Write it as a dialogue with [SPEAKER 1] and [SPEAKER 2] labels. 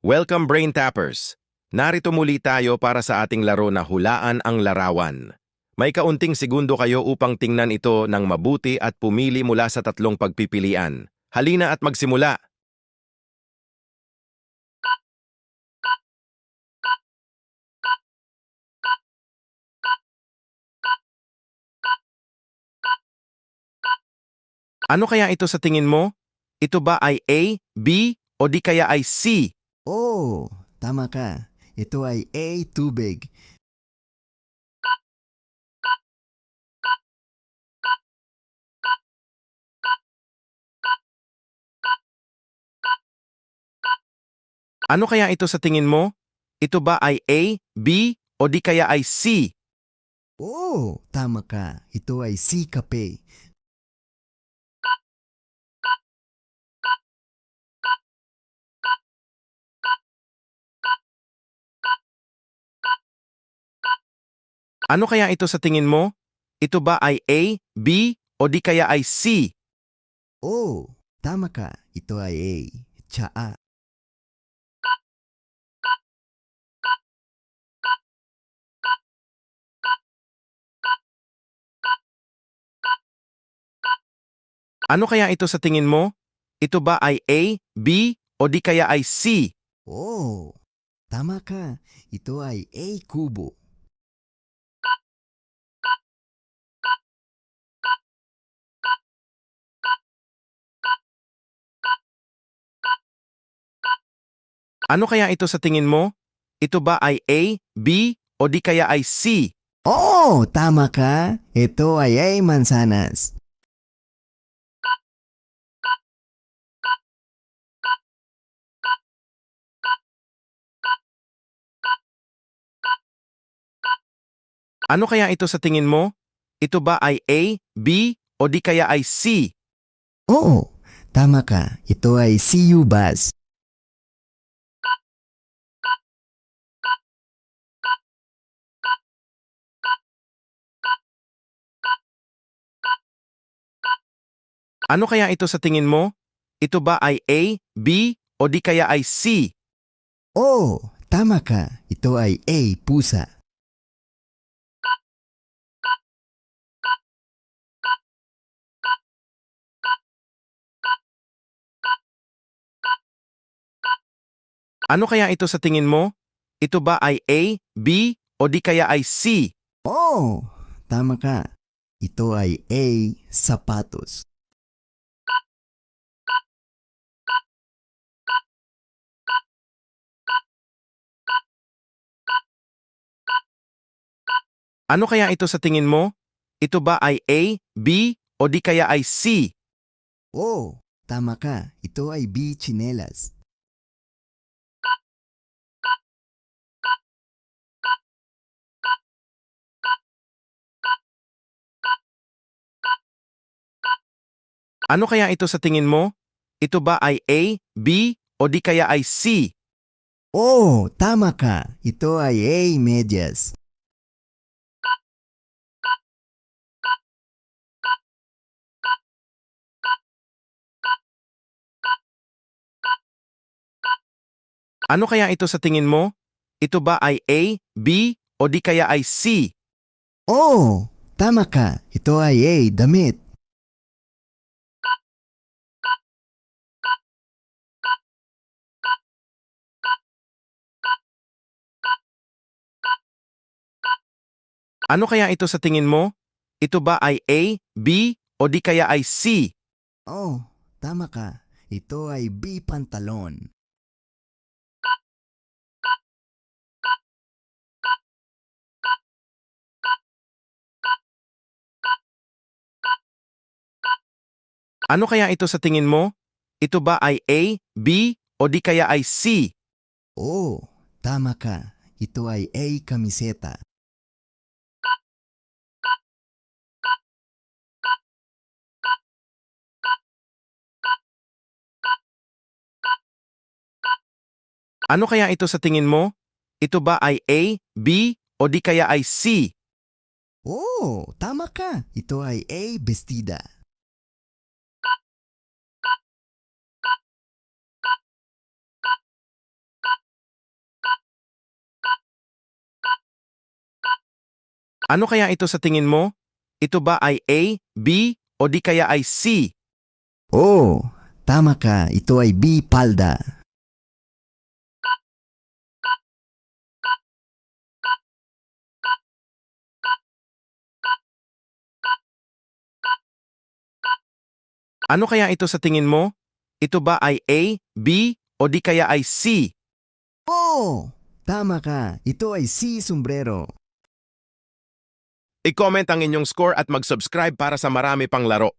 [SPEAKER 1] Welcome Brain Tappers! Narito muli tayo para sa ating laro na hulaan ang larawan. May kaunting segundo kayo upang tingnan ito ng mabuti at pumili mula sa tatlong pagpipilian. Halina at magsimula! Ano kaya ito sa tingin mo? Ito ba ay A, B, o di kaya ay C?
[SPEAKER 2] Oh, tama ka. Ito ay A, tubig.
[SPEAKER 1] Ano kaya ito sa tingin mo? Ito ba ay A, B, o di kaya ay C?
[SPEAKER 2] Oh, tama ka. Ito ay C, kape.
[SPEAKER 1] Ano kaya ito sa tingin mo? Ito ba ay A, B, o di kaya ay C?
[SPEAKER 2] Oh, tama ka. Ito ay A, tsaa.
[SPEAKER 1] Ano kaya ito sa tingin mo? Ito ba ay A, B, o di kaya ay C?
[SPEAKER 2] Oh, tama ka. Ito ay A, kubo.
[SPEAKER 1] Ano kaya ito sa tingin mo? Ito ba ay A, B, o di kaya ay C?
[SPEAKER 2] Oh, tama ka. Ito ay A, mansanas.
[SPEAKER 1] Ano kaya ito sa tingin mo? Ito ba ay A, B, o di kaya ay C?
[SPEAKER 2] Oo, tama ka. Ito ay C, ubas.
[SPEAKER 1] Ano kaya ito sa tingin mo? Ito ba ay A, B, o di kaya ay C?
[SPEAKER 2] Oh, tama ka. Ito ay A, pusa.
[SPEAKER 1] Ano kaya ito sa tingin mo? Ito ba ay A, B, o di kaya ay C?
[SPEAKER 2] Oh, tama ka. Ito ay A, sapatos.
[SPEAKER 1] Ano kaya ito sa tingin mo? Ito ba ay A, B, o di kaya ay C?
[SPEAKER 2] Oh, tama ka. Ito ay B, tsinelas.
[SPEAKER 1] Ano kaya ito sa tingin mo? Ito ba ay A, B, o di kaya ay C?
[SPEAKER 2] Oh, tama ka. Ito ay A, medyas.
[SPEAKER 1] Ano kaya ito sa tingin mo? Ito ba ay A, B, o di kaya ay C?
[SPEAKER 2] Oh, tama ka. Ito ay A, damit.
[SPEAKER 1] Ano kaya ito sa tingin mo? Ito ba ay A, B, o di kaya ay C?
[SPEAKER 2] Oh, tama ka. Ito ay B, pantalon.
[SPEAKER 1] Ano kaya ito sa tingin mo? Ito ba ay A, B, o di kaya ay C?
[SPEAKER 2] Oh, tama ka. Ito ay A, kamiseta.
[SPEAKER 1] Ano kaya ito sa tingin mo? Ito ba ay A, B, o di kaya ay C?
[SPEAKER 2] Oh, tama ka. Ito ay A, bestida.
[SPEAKER 1] Ano kaya ito sa tingin mo? Ito ba ay A, B, o di kaya ay C?
[SPEAKER 2] Oh, tama ka. Ito ay B, palda.
[SPEAKER 1] Ano kaya ito sa tingin mo? Ito ba ay A, B, o di kaya ay C?
[SPEAKER 2] Oh, tama ka. Ito ay C, sombrero.
[SPEAKER 1] I-comment ang inyong score at mag-subscribe para sa marami pang laro.